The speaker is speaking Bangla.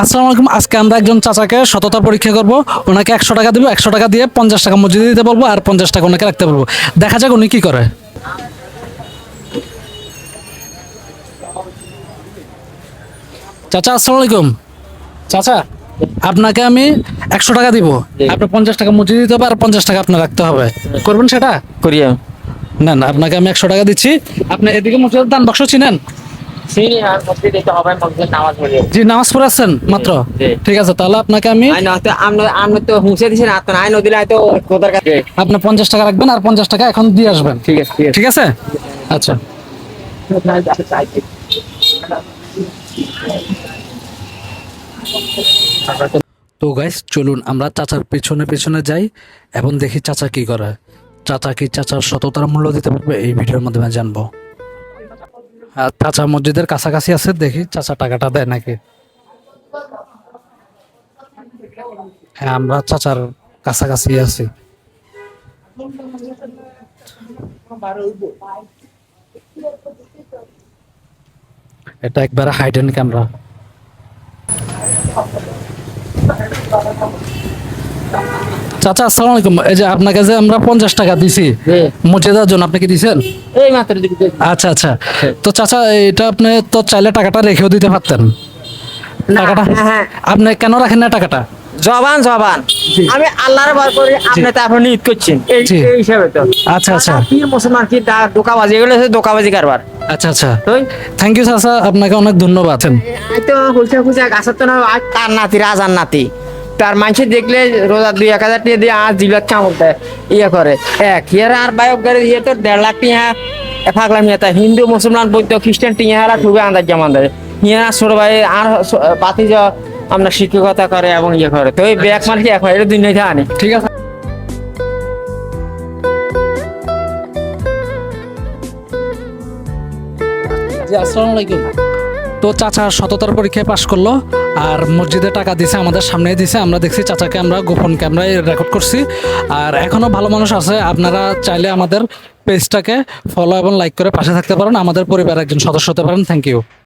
আসসালামু আলাইকুম। আজকে আমরা একজন চাচাকে সততা পরীক্ষা করব। ওনাকে 100 টাকা দেবো, 100 টাকা দিয়ে 50 টাকা মসজিদে দিতে বলবো, আর 50 টাকা ওনাকে রাখতে বলবো। দেখা যাক উনি কি করে। চাচা আসসালামু আলাইকুম। চাচা, আপনাকে আমি 100 টাকা দিব, আপনি 50 টাকা মসজিদে দিতে হবে, আর 50 টাকা আপনার রাখতে হবে। করবেন সেটা? করি আমি। না না, আপনাকে আমি 100 টাকা দিচ্ছি। আপনি এদিকে মসজিদের দান বাক্স চিনেন? চিনি আর মসজিদ দিতে হবে, মসজিদ নামাজ পড়ি। জি, নামাজ পড়ে আসছেন মাত্র? জি। ঠিক আছে, তাহলে আপনাকে আমি আই না তো আমরা তো হুঁসে দিছেন আর তো আই নদী লাই তো কোদার কাছে। আপনি 50 টাকা রাখবেন, আর 50 টাকা এখন দিয়ে আসবেন। ঠিক আছে ঠিক আছে, আচ্ছা। তো গাইস, চলুন আমরা চাচার পেছনে পেছনে যাই এবং দেখি চাচা কি করে। চাচা কি চাচার সততার মূল্য দিতে পারবে, এই ভিডিওর মাধ্যমে জানবো। আর চাচা মসজিদের কাছাকাছি আছে, দেখি চাচা টাকাটা দেয় নাকি। হ্যাঁ, আমরা চাচার কাছাকাছি আছি। এটা একবারে হাইডেন ক্যামেরা। চাচা আসসালামু আলাইকুম। এই যে আপনাকে যে আমরা 50 টাকা দিছি মসজিদের জন্য, আপনি কি দিছেন? এই মাত্র দিকে। আচ্ছা আচ্ছা। তো চাচা, এটা আপনি তো চাইলে টাকাটা রেখেও দিতে পারতেন। টাকাটা হ্যাঁ আপনি কেন রাখেন না টাকাটা? জবান জবান আমি আল্লাহর ভয় করি, আপনি তো আপনি ঈদ করছেন এই জি। এই হিসাবে তো। আচ্ছা আচ্ছা কি মুসলমান কি দোকাবাজি, এগুলো হচ্ছে দোকাবাজি কারবার। আচ্ছা আচ্ছা। তো থ্যাংক ইউ চাচা, আপনাকে অনেক ধন্যবাদ। এই তো হুলসা খুঁজা গাছের তো না, আজ তার নাতি রাজার নাতি, তার মানুষ দেখলে রোজা 2-1000 টাকা দিয়ে আজ জিলাত কামড় দেয় ইয়ে করে এক ইয়ার আর বায়ক গাড়ি ইয়ে তো 1.5 লাখ টাকা ফাগলাম ইয়ে। হিন্দু মুসলমান বৌদ্ধ খ্রিস্টান টিহারা খুবই আন্দাজ জামান দেয় ইয়ে ছোট ভাই আর বাতি যা আমরা শিক্ষকতা করে এবং ইয়ে করে। তো এই ব্যাগ মানে কি এখন এটা দুনিয়াতে আনি। ঠিক আছে। জি, আসসালামু আলাইকুম। তো চাচা সততার পরীক্ষায় পাশ করলো, আর মসজিদে টাকা দিছে, আমাদের সামনে দিছে। আমরা দেখছি চাচাকে, আমরা গোপন ক্যামেরায় রেকর্ড করছি। আর এখনো ভালো মানুষ আছে, আপনারা চাইলে আমাদের পেজটাকে ফলো এবং লাইক করে পাশে থাকতে পারেন, আমাদের পরিবারের একজন সদস্য হতে পারেন। Thank you.